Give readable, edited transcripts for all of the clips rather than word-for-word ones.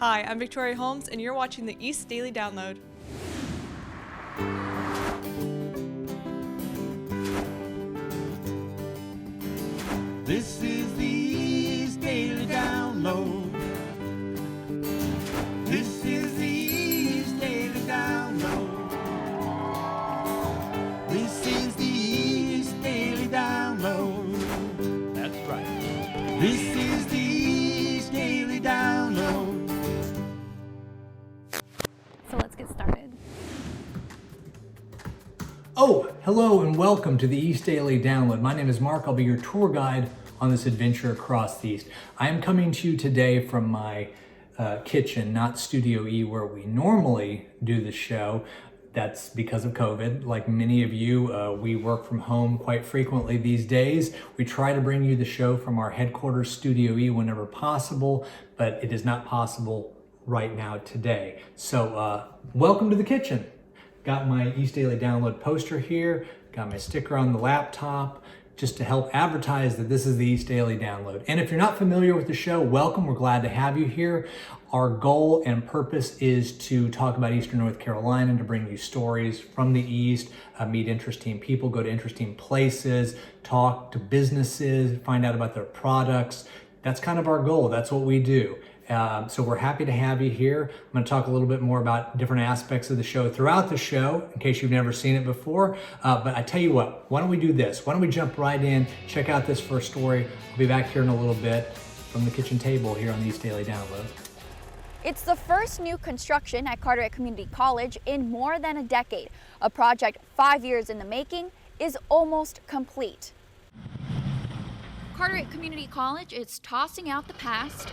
Hi, I'm Victoria Holmes, and you're watching the East Daily Download. This is the East Daily Download. This is the East Daily Download. This is the East Daily Download. That's right. This is the East Daily Download. So let's get started. Oh, hello and welcome to the East Daily Download. My name is Mark. I'll be your tour guide on this adventure across the East. I am coming to you today from my kitchen, not Studio E, where we normally do the show. That's because of COVID. Like many of you, we work from home quite frequently these days. We try to bring you the show from our headquarters, Studio E, whenever possible, but it is not possible right now today. So welcome to the kitchen. Got my East Daily Download poster here, got my sticker on the laptop, just to help advertise that this is the East Daily Download. And if you're not familiar with the show, welcome. We're glad to have you here. Our goal and purpose is to talk about Eastern North Carolina, to bring you stories from the East, meet interesting people, go to interesting places, talk to businesses, find out about their products. That's kind of our goal. That's what we do. So we're happy to have you here. I'm going to talk a little bit more about different aspects of the show throughout the show, in case you've never seen it before. But I tell you what, why don't we do this? Why don't we jump right in, check out this first story. We'll be back here in a little bit from the kitchen table here on the East Daily Download. It's the first new construction at Carteret Community College in more than a decade. A project 5 years in the making is almost complete. Carteret Community College is tossing out the past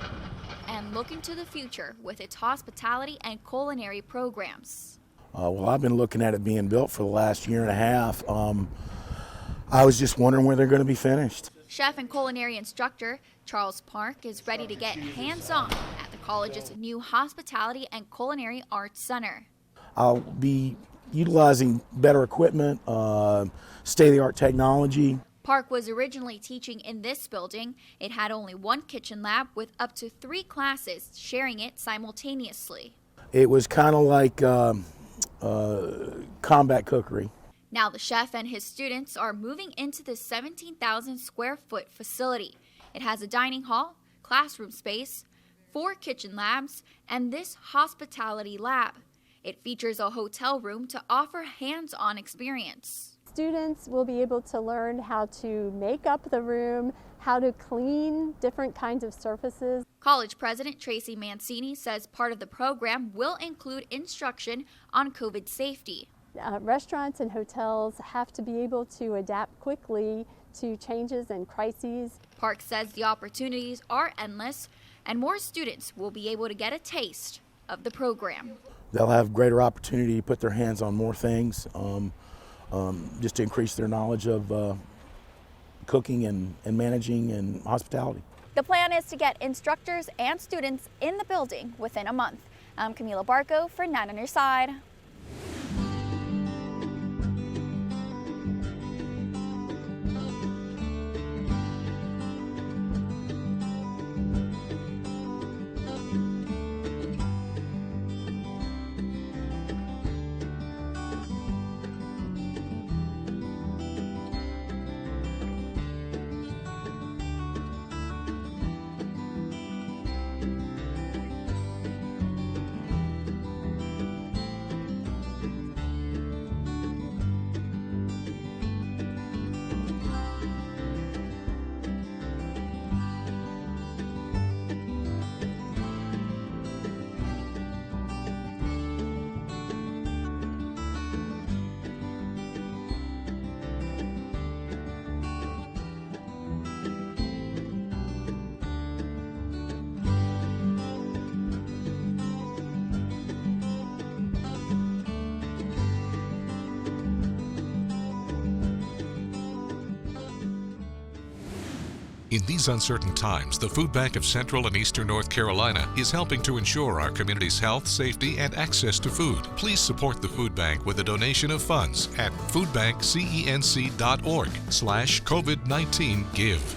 and looking to the future with its hospitality and culinary programs. Well, I've been looking at it being built for the last year and a half. I was just wondering where they're going to be finished. Chef and culinary instructor Charles Park is ready to get hands-on at the college's new Hospitality and Culinary Arts Center. I'll be utilizing better equipment, state-of-the-art technology. Park was originally teaching in this building. It had only one kitchen lab with up to 3 classes sharing it simultaneously. It was kind of like combat cookery. Now the chef and his students are moving into this 17,000 square foot facility. It has a dining hall, classroom space, 4 kitchen labs, and this hospitality lab. It features a hotel room to offer hands-on experience. Students will be able to learn how to make up the room, how to clean different kinds of surfaces. College President Tracy Mancini says part of the program will include instruction on COVID safety. Restaurants and hotels have to be able to adapt quickly to changes and crises. Park says the opportunities are endless and more students will be able to get a taste of the program. They'll have greater opportunity to put their hands on more things. Just to increase their knowledge of cooking and managing and hospitality. The plan is to get instructors and students in the building within a month. I'm Camila Barco for 9 on Your Side. In these uncertain times, the Food Bank of Central and Eastern North Carolina is helping to ensure our community's health, safety, and access to food. Please support the Food Bank with a donation of funds at foodbankcenc.org/COVID-19give.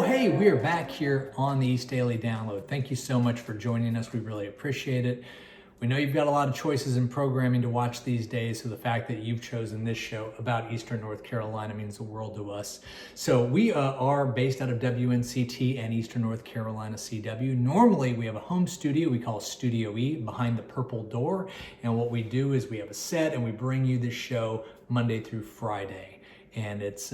hey, we are back here on the East Daily Download. Thank you so much for joining us. We really appreciate it. We know you've got a lot of choices in programming to watch these days, so the fact that you've chosen this show about Eastern North Carolina means the world to us. So we are based out of WNCT and Eastern North Carolina CW. Normally we have a home studio we call Studio E behind the purple door, and what we do is we have a set and we bring you this show Monday through Friday. And it's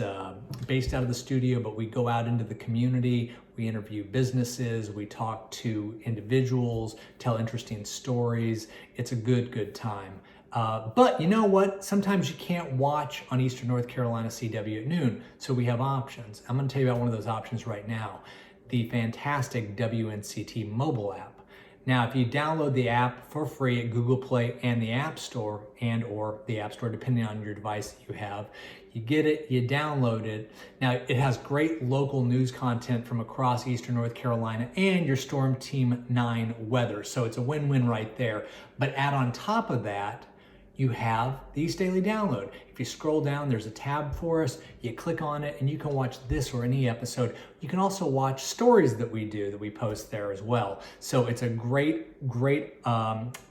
based out of the studio, but we go out into the community, we interview businesses, we talk to individuals, tell interesting stories. It's a good time. But you know what? Sometimes you can't watch on Eastern North Carolina CW at noon, so we have options. I'm going to tell you about one of those options right now, the fantastic WNCT Mobile App. Now, if you download the app for free at Google Play and the App Store, or the App Store, depending on your device that you have, you get it, you download it. Now, it has great local news content from across Eastern North Carolina and your Storm Team 9 weather. So it's a win-win right there. But add on top of that, you have the East Daily Download. If you scroll down, there's a tab for us. You click on it and you can watch this or any episode. You can also watch stories that we post there as well. So it's a great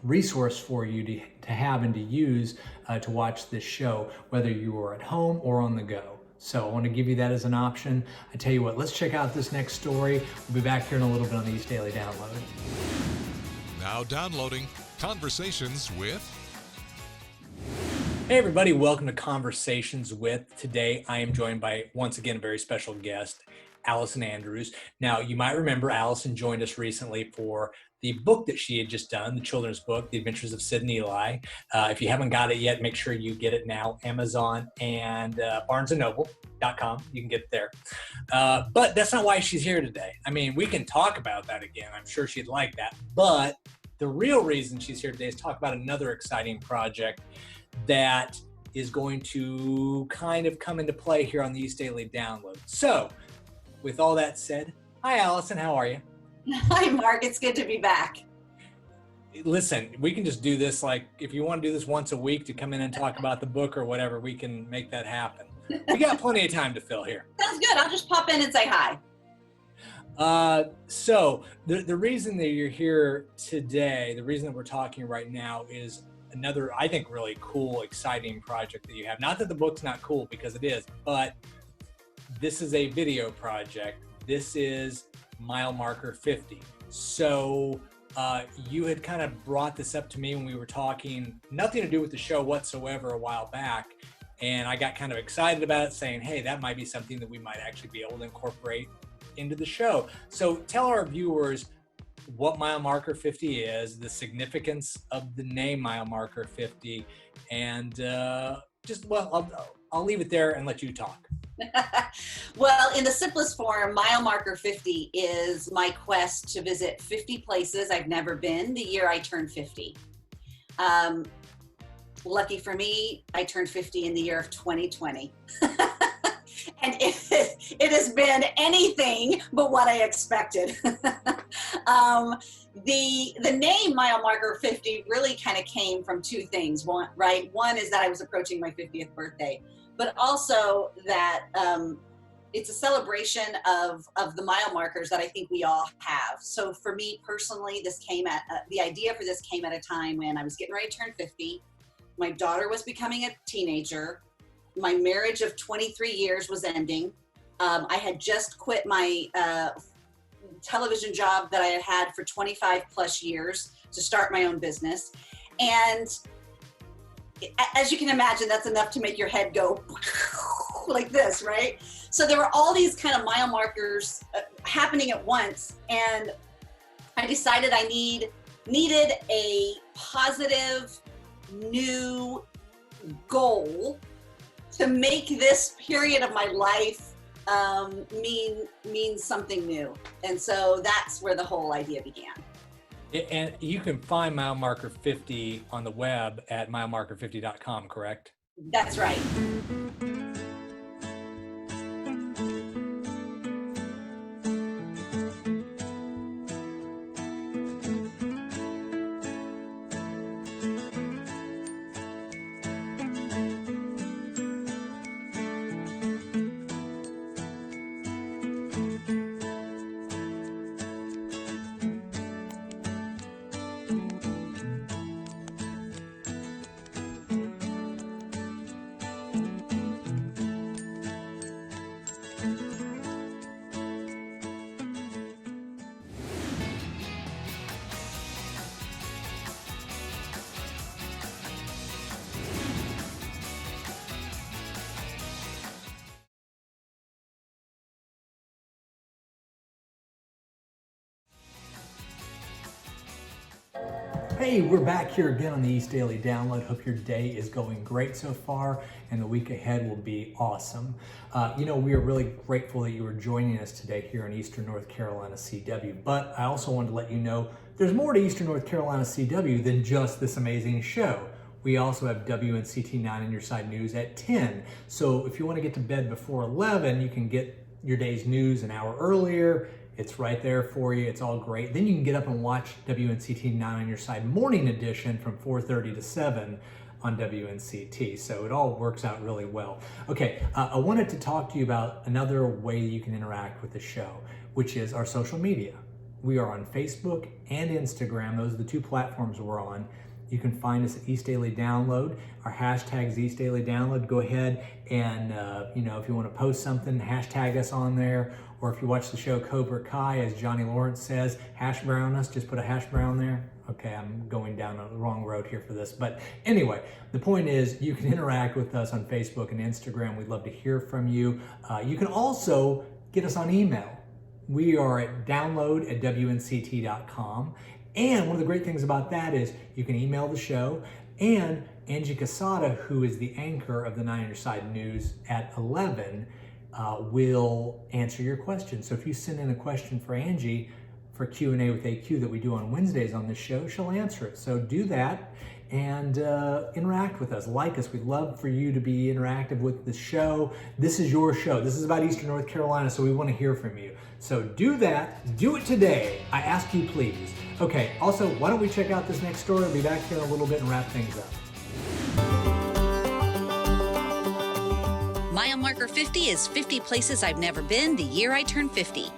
resource for you to have and to use to watch this show, whether you are at home or on the go. So I want to give you that as an option. I tell you what, let's check out this next story. We'll be back here in a little bit on the East Daily Download. Now downloading Conversations with... Hey everybody, welcome to Conversations with. Today I am joined by, once again, a very special guest, Allison Andrews. Now, you might remember Allison joined us recently for the book that she had just done, the children's book, The Adventures of Sid and Eli. If you haven't got it yet, make sure you get it now. Amazon and BarnesandNoble.com. You can get it there. But that's not why she's here today. I mean, we can talk about that again. I'm sure she'd like that. But the real reason she's here today is to talk about another exciting project that is going to kind of come into play here on the East Daily Download. So, with all that said, hi Allison, how are you? Hi Mark, it's good to be back. Listen, we can just do this, like, if you want to do this once a week to come in and talk about the book or whatever, we can make that happen. We got plenty of time to fill here. Sounds good, I'll just pop in and say hi. So, the reason that you're here today, the reason that we're talking right now is another, I think, really cool, exciting project that you have. Not that the book's not cool, because it is, but this is a video project. This is Mile Marker 50. So you had kind of brought this up to me when we were talking, nothing to do with the show whatsoever, a while back. And I got kind of excited about it, saying, hey, that might be something that we might actually be able to incorporate into the show. So tell our viewers what Mile Marker 50 is, the significance of the name Mile Marker 50, and I'll leave it there and let you talk. Well, in the simplest form, Mile Marker 50 is my quest to visit 50 places I've never been the year I turned 50. Lucky for me, I turned 50 in the year of 2020. And it has been anything but what I expected. The name Mile Marker 50 really kind of came from two things. One is that I was approaching my 50th birthday, but also that it's a celebration of the mile markers that I think we all have. So for me personally, the idea for this came at a time when I was getting ready to turn 50. My daughter was becoming a teenager. My marriage of 23 years was ending. I had just quit my television job that I had had for 25 plus years to start my own business. And as you can imagine, that's enough to make your head go like this, right? So there were all these kind of mile markers happening at once. And I decided I needed a positive new goal to make this period of my life mean something new. And so that's where the whole idea began. And you can find Mile Marker 50 on the web at milemarker50.com, correct? That's right. Hey, we're back here again on the East Daily Download. Hope your day is going great so far and the week ahead will be awesome. We are really grateful that you are joining us today here in Eastern North Carolina CW, but I also wanted to let you know there's more to Eastern North Carolina CW than just this amazing show. We also have WNCT-9 in your side news at 10. So if you want to get to bed before 11, you can get your day's news an hour earlier. It's right there for you. It's all great. Then you can get up and watch WNCT-9 on your side morning edition from 4:30 to 7 on WNCT. So it all works out really well. Okay, I wanted to talk to you about another way you can interact with the show, which is our social media. We are on Facebook and Instagram. Those are the two platforms we're on. You can find us at East Daily Download. Our hashtag is East Daily Download. Go ahead and, if you want to post something, hashtag us on there. Or if you watch the show Cobra Kai, as Johnny Lawrence says, hash brown us, just put a hash brown there. Okay, I'm going down the wrong road here for this. But anyway, the point is you can interact with us on Facebook and Instagram. We'd love to hear from you. You can also get us on email. We are at download@wnct.com. And one of the great things about that is you can email the show, and Angie Casada, who is the anchor of the 9 on Your Side News at 11, will answer your questions. So if you send in a question for Angie for Q&A with AQ that we do on Wednesdays on this show, she'll answer it. So do that and interact with us, like us. We'd love for you to be interactive with the show. This is your show. This is about Eastern North Carolina, so we want to hear from you. So do that. Do it today. I ask you, please. Okay, also, why don't we check out this next story? I'll be back here in a little bit and wrap things up. Mile marker 50 is 50 places I've never been the year I turned 50.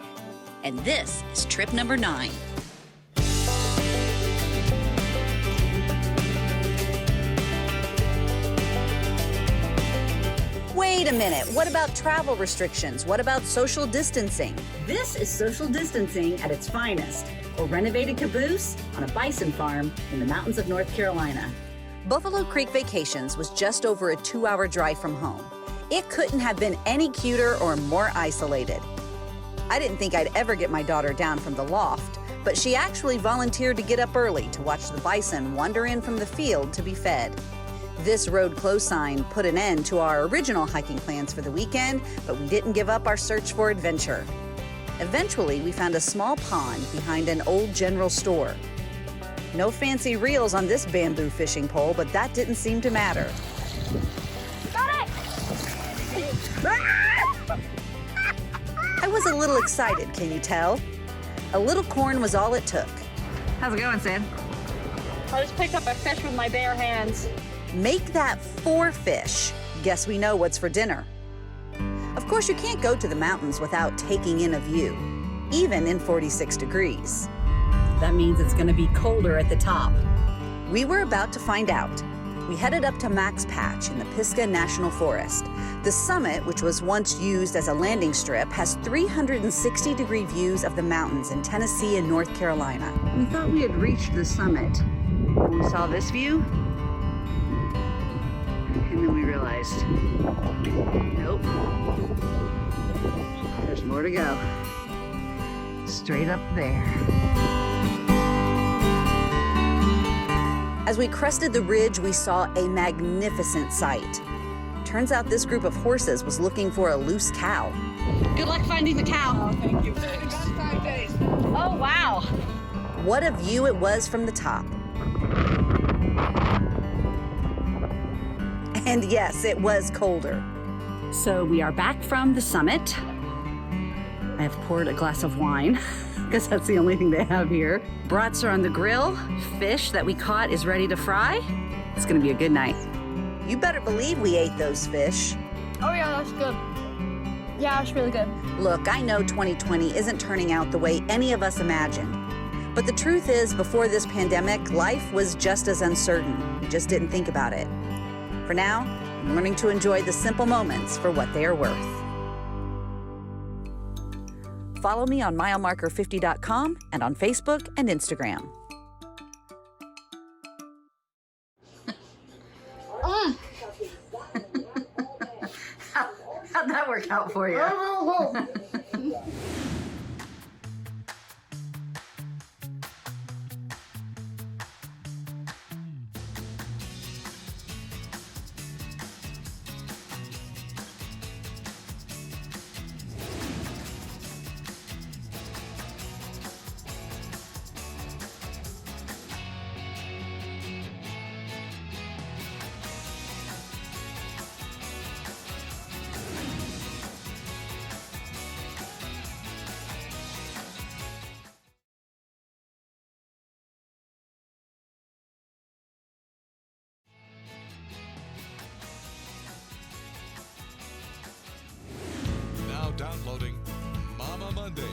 And this is trip number 9. Wait a minute, what about travel restrictions? What about social distancing? This is social distancing at its finest. A renovated caboose on a bison farm in the mountains of North Carolina. Buffalo Creek Vacations was just over a 2-hour drive from home. It couldn't have been any cuter or more isolated. I didn't think I'd ever get my daughter down from the loft, but she actually volunteered to get up early to watch the bison wander in from the field to be fed. This road close sign put an end to our original hiking plans for the weekend, but we didn't give up our search for adventure. Eventually, we found a small pond behind an old general store. No fancy reels on this bamboo fishing pole, but that didn't seem to matter. Got it! I was a little excited, can you tell? A little corn was all it took. How's it going, Sam? I just picked up a fish with my bare hands. Make that 4 fish. Guess we know what's for dinner. Of course, you can't go to the mountains without taking in a view, even in 46 degrees. That means it's going to be colder at the top. We were about to find out. We headed up to Max Patch in the Pisgah National Forest. The summit, which was once used as a landing strip, has 360-degree views of the mountains in Tennessee and North Carolina. We thought we had reached the summit when we saw this view. And then we realized, nope, there's more to go. Straight up there. As we crested the ridge, we saw a magnificent sight. Turns out this group of horses was looking for a loose cow. Good luck finding the cow. Oh, thank you. Oh, wow. What a view it was from the top. And yes, it was colder. So we are back from the summit. I have poured a glass of wine because that's the only thing they have here. Brats are on the grill. Fish that we caught is ready to fry. It's gonna be a good night. You better believe we ate those fish. Oh yeah, that's good. Yeah, it's really good. Look, I know 2020 isn't turning out the way any of us imagined. But the truth is, before this pandemic, life was just as uncertain. We just didn't think about it. For now, I'm learning to enjoy the simple moments for what they are worth. Follow me on milemarker50.com and on Facebook and Instagram. How'd that work out for you? downloading Mama Mondays.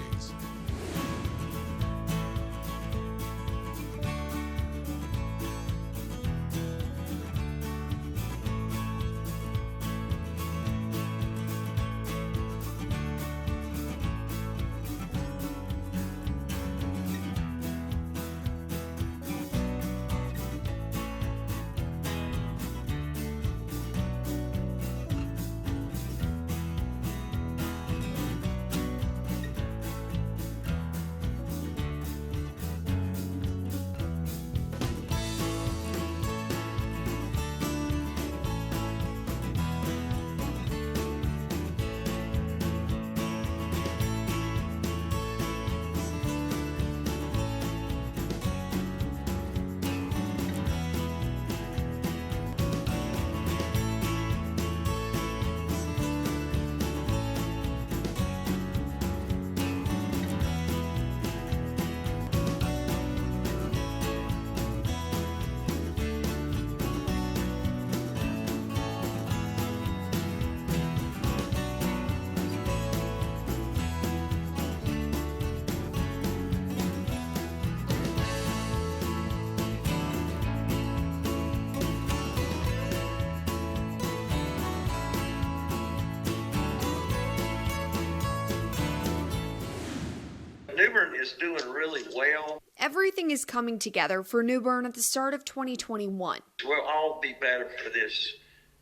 New Bern is doing really well. Everything is coming together for New Bern at the start of 2021. We'll all be better for this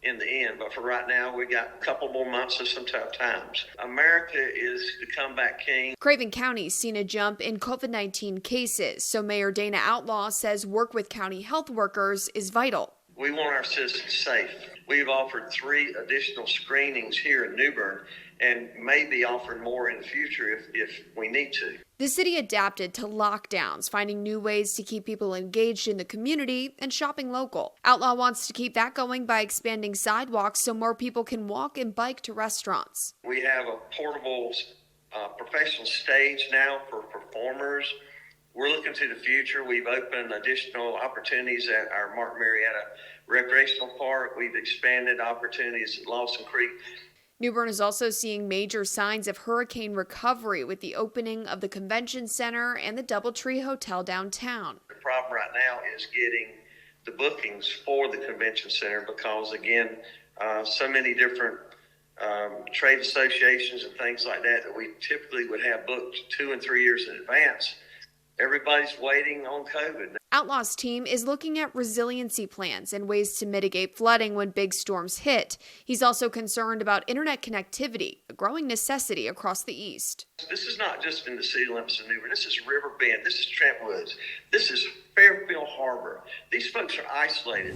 in the end, but for right now, we got a couple more months of some tough times. America is the comeback king. Craven County's seen a jump in COVID-19 cases, so Mayor Dana Outlaw says work with county health workers is vital. We want our citizens safe. We've offered 3 additional screenings here in New Bern and may be offering more in the future if we need to. The city adapted to lockdowns, finding new ways to keep people engaged in the community and shopping local. Outlaw wants to keep that going by expanding sidewalks so more people can walk and bike to restaurants. We have a portable professional stage now for performers. We're looking to the future. We've opened additional opportunities at our Martin Marietta Recreational Park. We've expanded opportunities at Lawson Creek. New Bern is also seeing major signs of hurricane recovery with the opening of the convention center and the DoubleTree Hotel downtown. The problem right now is getting the bookings for the convention center because, again, so many different trade associations and things like that we typically would have booked 2 and 3 years in advance. Everybody's waiting on COVID. Outlaw's team is looking at resiliency plans and ways to mitigate flooding when big storms hit. He's also concerned about internet connectivity, a growing necessity across the East. This is not just in the city limits of New Bern. This is River Bend. This is Trent Woods. This is Fairfield Harbor. These folks are isolated.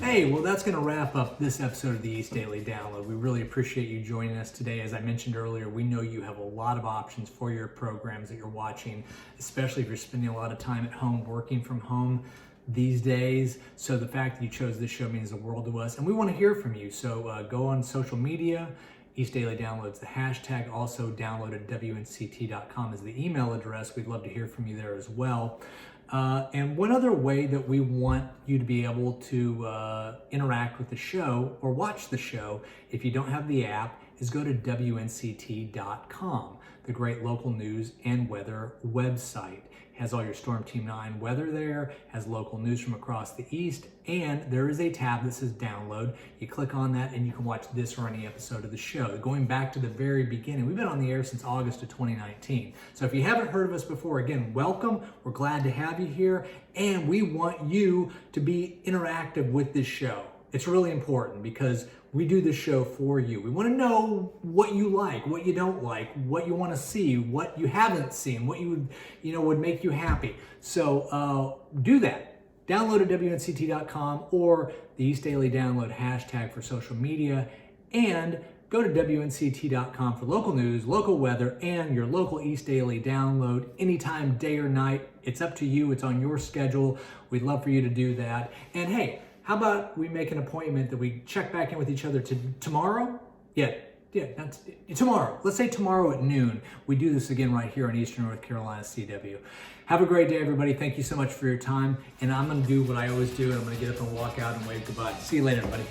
Hey, well, that's going to wrap up this episode of the East Daily Download. We really appreciate you joining us today. As I mentioned earlier, we know you have a lot of options for your programs that you're watching, especially if you're spending a lot of time at home, working from home these days. So the fact that you chose this show means the world to us, and we want to hear from you. So go on social media. East Daily Download's the hashtag. Also download at WNCT.com is the email address. We'd love to hear from you there as well. And one other way that we want you to be able to interact with the show or watch the show, if you don't have the app, is go to WNCT.com, the great local news and weather website. Has all your Storm Team 9 weather there, has local news from across the East, and there is a tab that says download. You click on that and you can watch this or any episode of the show. Going back to the very beginning, we've been on the air since August of 2019. So if you haven't heard of us before, again, welcome. We're glad to have you here, and we want you to be interactive with this show. It's really important because we do this show for you. We want to know what you like, what you don't like, what you want to see, what you haven't seen, what you would make you happy. So do that. Download at WNCT.com or the East Daily Download hashtag for social media, and go to WNCT.com for local news, local weather, and your local East Daily Download anytime, day or night. It's up to you. It's on your schedule. We'd love for you to do that. And hey, how about we make an appointment that we check back in with each other tomorrow? Yeah, that's tomorrow. Let's say tomorrow at noon. We do this again right here on Eastern North Carolina CW. Have a great day, everybody. Thank you so much for your time. And I'm going to do what I always do, and I'm going to get up and walk out and wave goodbye. See you later, everybody.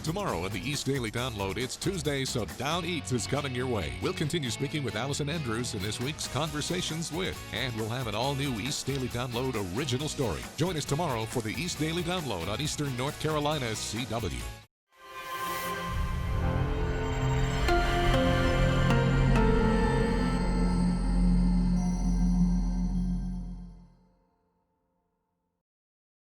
Tomorrow on the East Daily Download, it's Tuesday, so Down Eats is coming your way. We'll continue speaking with Allison Andrews in this week's Conversations With, and we'll have an all-new East Daily Download original story. Join us tomorrow for the East Daily Download on Eastern North Carolina's CW.